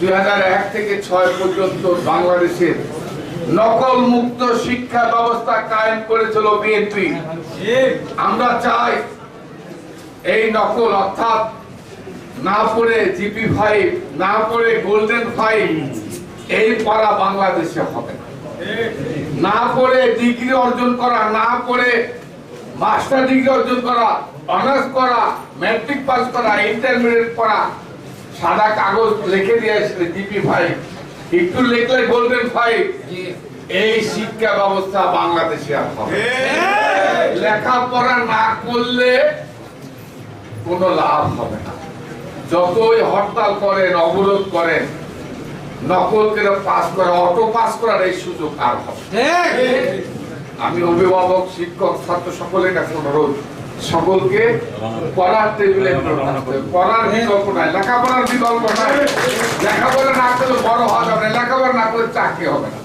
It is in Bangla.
2001 থেকে 6 পর্যন্ত বাংলাদেশের নকল মুক্ত শিক্ষা ব্যবস্থা কায়েম করেছিল বিএনপি। আমরা চাই এই নকল অর্থাৎ না পড়ে জিপি 5, না পড়ে গোল্ডেন 5 এই পড়া বাংলাদেশে হবে না। না পড়ে ডিগ্রি অর্জন করা, না পড়ে মাস্টার ডিগ্রি অর্জন করা, অনার্স করা, ম্যাট্রিক পাস করা, ইন্টারমিডিয়েট পড়া, সাদা কাগজ লিখে দিয়ে আসলে জিপি 5, একটু লিখলে গোল্ডেন 5, এই শিক্ষা ব্যবস্থা বাংলাদেশে আর হবে না। লেখাপড়া না করলে কোনো লাভ হবে না। যতই হরতাল করেন, অবরোধ করেন, নকল করে পাস করা, অটো পাস করার এই সুযোগ আর হবে। আমি অভিভাবক, শিক্ষক, ছাত্র সকলের কাছে অনুরোধ, সকলকে পড়ার টেবিলে পড়ার বিকল্প নাই, লেখাপড়ার বিকল্প নাই। লেখাপড়া না করলে বড় হওয়া যাবে না, লেখাপড়া না করলে চাকরি হবে না।